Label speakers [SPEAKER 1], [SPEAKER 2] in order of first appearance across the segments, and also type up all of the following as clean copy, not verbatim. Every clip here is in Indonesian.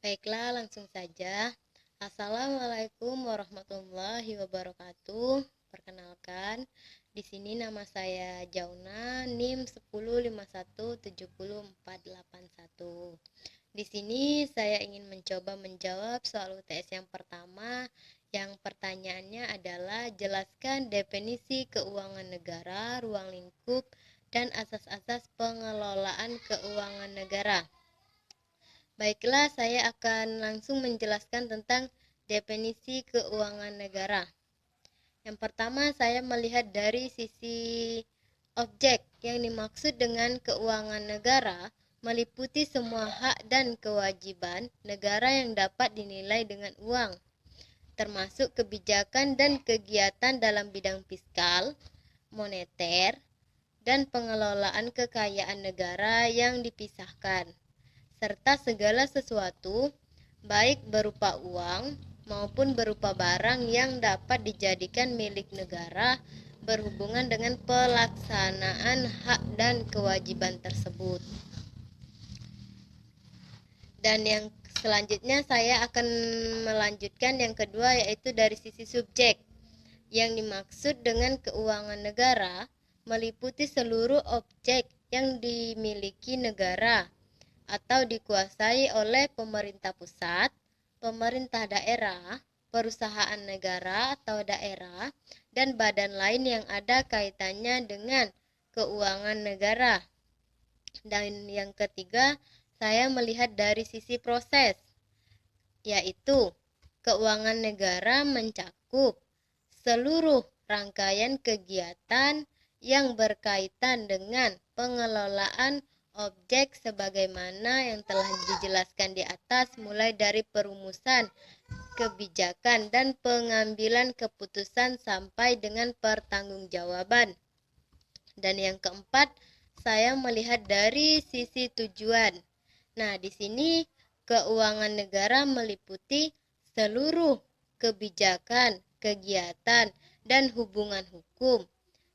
[SPEAKER 1] Baiklah, langsung saja. Assalamualaikum warahmatullahi wabarakatuh. Perkenalkan, di sini nama saya Jauna, NIM 1051700481. Di sini saya ingin mencoba menjawab soal UTS yang pertama, yang pertanyaannya adalah jelaskan definisi keuangan negara, ruang lingkup, dan asas-asas pengelolaan keuangan negara. Baiklah, saya akan langsung menjelaskan tentang definisi keuangan negara. Yang pertama, saya melihat dari sisi objek. Yang dimaksud dengan keuangan negara meliputi semua hak dan kewajiban negara yang dapat dinilai dengan uang, termasuk kebijakan dan kegiatan dalam bidang fiskal, moneter, dan pengelolaan kekayaan negara yang dipisahkan, serta segala sesuatu, baik berupa uang maupun berupa barang yang dapat dijadikan milik negara berhubungan dengan pelaksanaan hak dan kewajiban tersebut. Dan yang selanjutnya saya akan melanjutkan yang kedua, yaitu dari sisi subjek. Yang dimaksud dengan keuangan negara meliputi seluruh objek yang dimiliki negara atau dikuasai oleh pemerintah pusat, pemerintah daerah, perusahaan negara atau daerah, dan badan lain yang ada kaitannya dengan keuangan negara. Dan yang ketiga, saya melihat dari sisi proses, yaitu keuangan negara mencakup seluruh rangkaian kegiatan yang berkaitan dengan pengelolaan objek sebagaimana yang telah dijelaskan di atas, mulai dari perumusan kebijakan dan pengambilan keputusan sampai dengan pertanggungjawaban. Dan yang keempat, saya melihat dari sisi tujuan. Nah, di sini keuangan negara meliputi seluruh kebijakan, kegiatan, dan hubungan hukum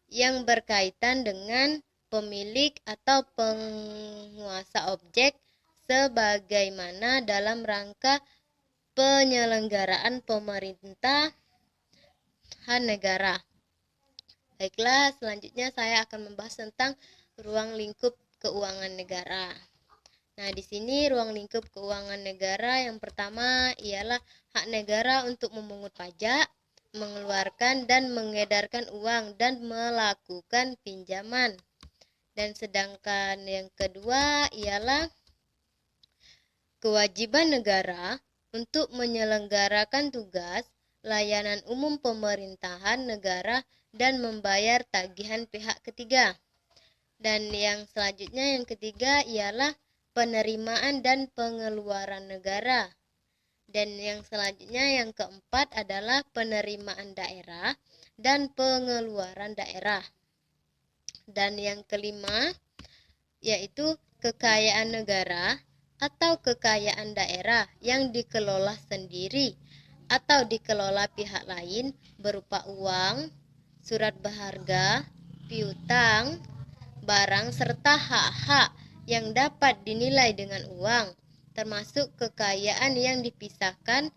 [SPEAKER 1] yang berkaitan dengan pemilik atau penguasa objek sebagaimana dalam rangka penyelenggaraan pemerintahan negara. Baiklah, selanjutnya saya akan membahas tentang ruang lingkup keuangan negara. Nah, di sini ruang lingkup keuangan negara yang pertama ialah hak negara untuk memungut pajak, mengeluarkan dan mengedarkan uang dan melakukan pinjaman. Dan sedangkan yang kedua ialah kewajiban negara untuk menyelenggarakan tugas layanan umum pemerintahan negara dan membayar tagihan pihak ketiga. Dan yang selanjutnya yang ketiga ialah penerimaan dan pengeluaran negara. Dan yang selanjutnya yang keempat adalah penerimaan daerah dan pengeluaran daerah. Dan yang kelima yaitu kekayaan negara atau kekayaan daerah yang dikelola sendiri atau dikelola pihak lain berupa uang, surat berharga, piutang, barang, serta hak-hak yang dapat dinilai dengan uang, termasuk kekayaan yang dipisahkan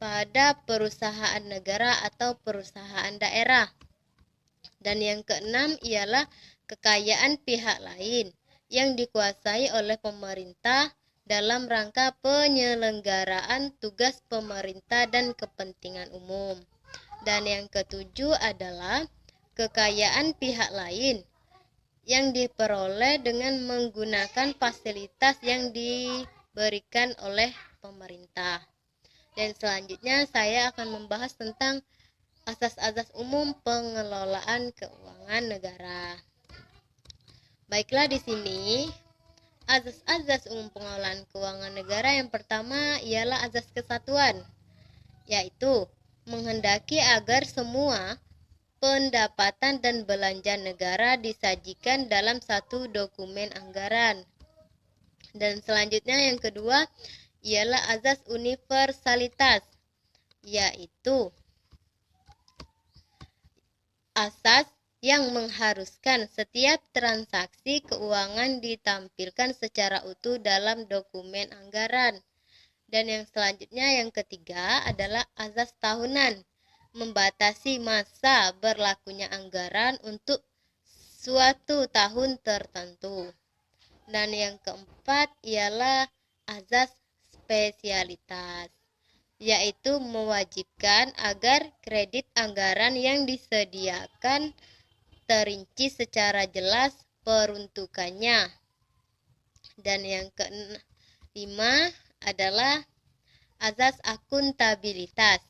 [SPEAKER 1] pada perusahaan negara atau perusahaan daerah. Dan yang keenam ialah kekayaan pihak lain yang dikuasai oleh pemerintah dalam rangka penyelenggaraan tugas pemerintah dan kepentingan umum. Dan yang ketujuh adalah kekayaan pihak lain yang diperoleh dengan menggunakan fasilitas yang diberikan oleh pemerintah. Dan selanjutnya saya akan membahas tentang asas-asas umum pengelolaan keuangan negara. Baiklah, di sini asas-asas umum pengelolaan keuangan negara yang pertama ialah asas kesatuan, yaitu menghendaki agar semua pendapatan dan belanja negara disajikan dalam satu dokumen anggaran. Dan selanjutnya yang kedua ialah asas universalitas, yaitu asas yang mengharuskan setiap transaksi keuangan ditampilkan secara utuh dalam dokumen anggaran. Dan yang selanjutnya yang ketiga adalah azas tahunan, membatasi masa berlakunya anggaran untuk suatu tahun tertentu. Dan yang keempat ialah azas spesialitas, yaitu mewajibkan agar kredit anggaran yang disediakan terinci secara jelas peruntukannya. Dan yang kelima adalah azas akuntabilitas,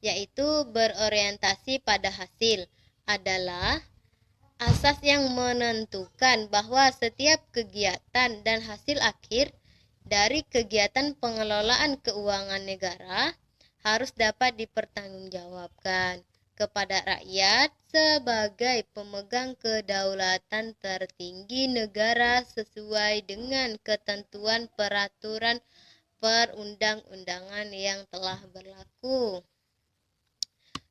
[SPEAKER 1] yaitu berorientasi pada hasil, adalah asas yang menentukan bahwa setiap kegiatan dan hasil akhir dari kegiatan pengelolaan keuangan negara harus dapat dipertanggungjawabkan kepada rakyat sebagai pemegang kedaulatan tertinggi negara sesuai dengan ketentuan peraturan perundang-undangan yang telah berlaku.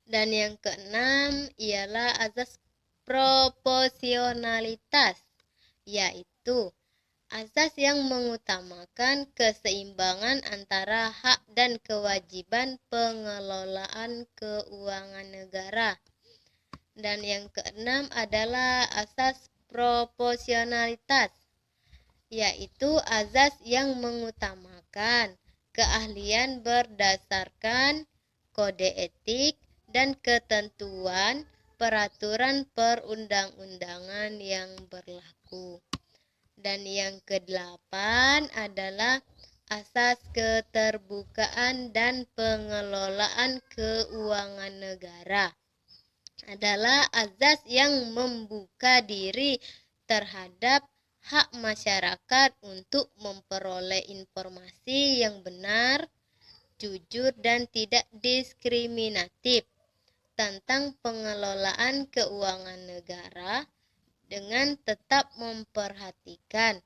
[SPEAKER 1] Dan yang keenam ialah azas proporsionalitas, yaitu asas yang mengutamakan keseimbangan antara hak dan kewajiban pengelolaan keuangan negara. Dan yang keenam adalah asas proporsionalitas, yaitu azas yang mengutamakan keahlian berdasarkan kode etik dan ketentuan peraturan perundang-undangan yang berlaku. Dan yang kedelapan adalah asas keterbukaan dan pengelolaan keuangan negara, adalah azas yang membuka diri terhadap hak masyarakat untuk memperoleh informasi yang benar, jujur, dan tidak diskriminatif tentang pengelolaan keuangan negara dengan tetap memperhatikan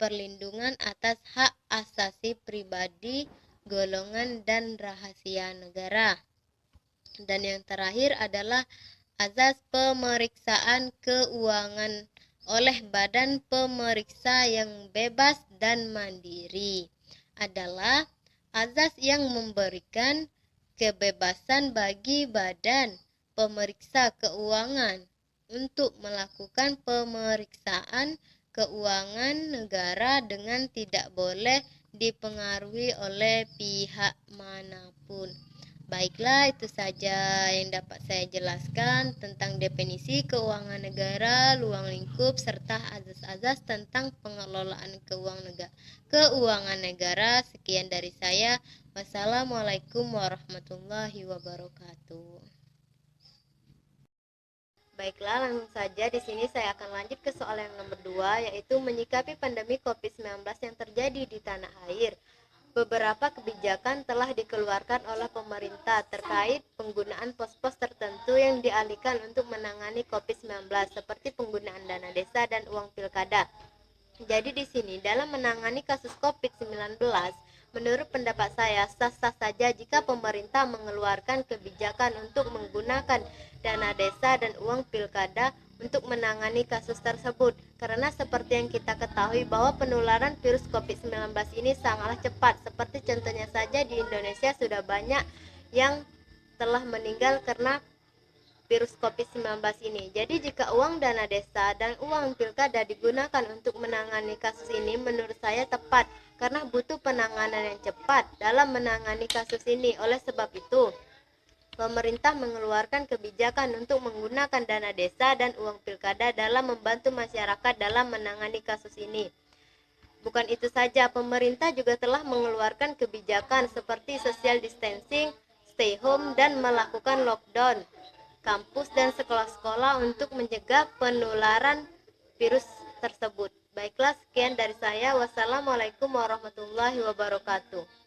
[SPEAKER 1] perlindungan atas hak asasi pribadi, golongan, dan rahasia negara. Dan yang terakhir adalah azas pemeriksaan keuangan oleh badan pemeriksa yang bebas dan mandiri, adalah azas yang memberikan kebebasan bagi badan pemeriksa keuangan untuk melakukan pemeriksaan keuangan negara dengan tidak boleh dipengaruhi oleh pihak manapun. Baiklah, itu saja yang dapat saya jelaskan tentang definisi keuangan negara, ruang lingkup, serta azas-azas tentang pengelolaan keuangan negara. Sekian dari saya. Wassalamualaikum warahmatullahi wabarakatuh. Baiklah, langsung saja di sini saya akan lanjut ke soal yang nomor 2, yaitu menyikapi pandemi COVID-19 yang terjadi di tanah air. Beberapa kebijakan telah dikeluarkan oleh pemerintah terkait penggunaan pos-pos tertentu yang dialihkan untuk menangani COVID-19, seperti penggunaan dana desa dan uang pilkada. Jadi di sini dalam menangani kasus COVID-19, menurut pendapat saya sah-sah saja jika pemerintah mengeluarkan kebijakan untuk menggunakan dana desa dan uang pilkada untuk menangani kasus tersebut, karena seperti yang kita ketahui bahwa penularan virus COVID-19 ini sangatlah cepat. Seperti contohnya saja di Indonesia sudah banyak yang telah meninggal karena virus COVID-19 ini. Jadi jika uang dana desa dan uang pilkada digunakan untuk menangani kasus ini, menurut saya tepat karena butuh penanganan yang cepat dalam menangani kasus ini. Oleh sebab itu, pemerintah mengeluarkan kebijakan untuk menggunakan dana desa dan uang pilkada dalam membantu masyarakat dalam menangani kasus ini. Bukan itu saja, pemerintah juga telah mengeluarkan kebijakan seperti social distancing, stay home, dan melakukan lockdown kampus dan sekolah-sekolah untuk mencegah penularan virus tersebut. Baiklah, sekian dari saya. Wassalamualaikum warahmatullahi wabarakatuh.